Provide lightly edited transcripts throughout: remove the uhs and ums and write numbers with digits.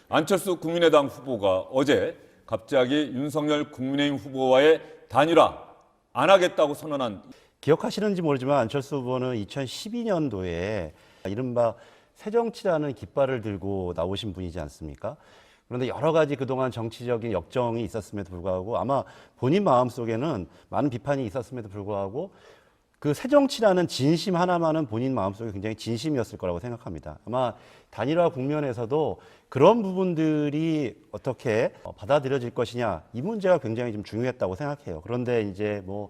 안철수 국민의당 후보가 어제 갑자기 윤석열 국민의힘 후보와의 단일화 안 하겠다고 선언한. 기억하시는지 모르지만 안철수 후보는 2012년도에 이른바 새정치라는 깃발을 들고 나오신 분이지 않습니까? 그런데 여러 가지 그동안 정치적인 역정이 있었음에도 불구하고 아마 본인 마음속에는 많은 비판이 있었음에도 불구하고 그 새정치라는 진심 하나만은 본인 마음속에 굉장히 진심이었을 거라고 생각합니다. 아마 단일화 국면에서도 그런 부분들이 어떻게 받아들여질 것이냐, 이 문제가 굉장히 좀 중요했다고 생각해요. 그런데 이제 뭐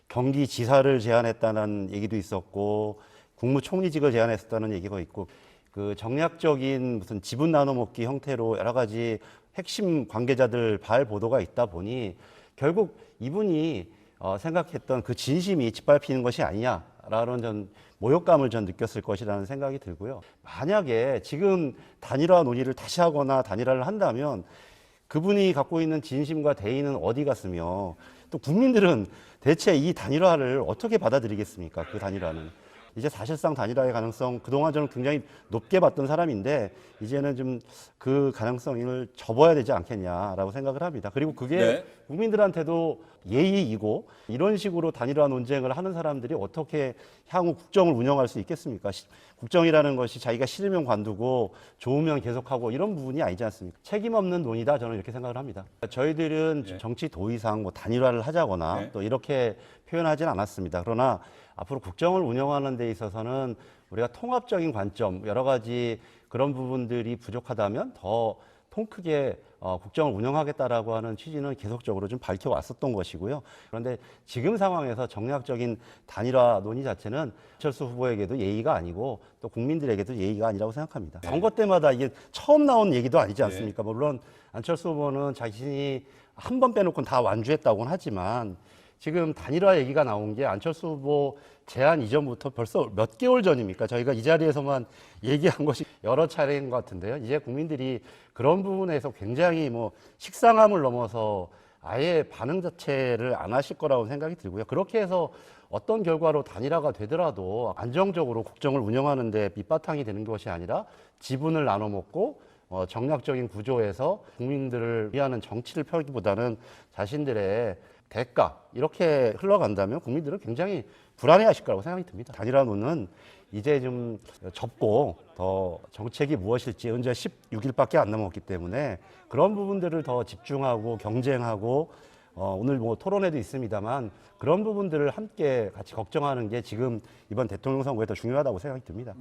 경기지사를 제안했다는 얘기도 있었고 국무총리직을 제안했다는 얘기가 있고 그 정략적인 무슨 지분 나눠먹기 형태로 여러 가지 핵심 관계자들 발 보도가 있다 보니 결국 이분이 생각했던 그 진심이 짓밟히는 것이 아니냐라는 전 모욕감을 전 느꼈을 것이라는 생각이 들고요. 만약에 지금 단일화 논의를 다시 하거나 단일화를 한다면 그분이 갖고 있는 진심과 대의는 어디 갔으며 또 국민들은 대체 이 단일화를 어떻게 받아들이겠습니까? 그 단일화는. 이제 사실상 단일화의 가능성 그동안 저는 굉장히 높게 봤던 사람인데 이제는 좀 그 가능성을 접어야 되지 않겠냐라고 생각을 합니다. 그리고 그게 네. 국민들한테도 예의이고 이런 식으로 단일화 논쟁을 하는 사람들이 어떻게 향후 국정을 운영할 수 있겠습니까? 국정이라는 것이 자기가 싫으면 관두고 좋으면 계속하고 이런 부분이 아니지 않습니까? 책임 없는 논의다 저는 이렇게 생각을 합니다. 저희들은 네. 정치 도의상 뭐 단일화를 하자거나 네. 또 이렇게 표현하진 않았습니다. 그러나 앞으로 국정을 운영하는 데 있어서는 우리가 통합적인 관점, 여러 가지 그런 부분들이 부족하다면 더 통 크게 국정을 운영하겠다라고 하는 취지는 계속적으로 좀 밝혀왔었던 것이고요. 그런데 지금 상황에서 정략적인 단일화 논의 자체는 안철수 후보에게도 예의가 아니고 또 국민들에게도 예의가 아니라고 생각합니다. 선거 때마다 이게 처음 나온 얘기도 아니지 않습니까? 물론 안철수 후보는 자신이 한 번 빼놓고는 다 완주했다고는 하지만 지금 단일화 얘기가 나온 게 안철수 후보 제안 이전부터 벌써 몇 개월 전입니까? 저희가 이 자리에서만 얘기한 것이 여러 차례인 것 같은데요. 이제 국민들이 그런 부분에서 굉장히 뭐 식상함을 넘어서 아예 반응 자체를 안 하실 거라고 생각이 들고요. 그렇게 해서 어떤 결과로 단일화가 되더라도 안정적으로 국정을 운영하는 데 밑바탕이 되는 것이 아니라 지분을 나눠 먹고 정략적인 구조에서 국민들을 위하는 정치를 펴기보다는 자신들의 대가 이렇게 흘러간다면 국민들은 굉장히 불안해하실 거라고 생각이 듭니다. 단일화론은 이제 좀 접고 더 정책이 무엇일지 현재 16일밖에 안 남았기 때문에 그런 부분들을 더 집중하고 경쟁하고 오늘 뭐 토론회도 있습니다만 그런 부분들을 함께 같이 걱정하는 게 지금 이번 대통령 선거에 더 중요하다고 생각이 듭니다.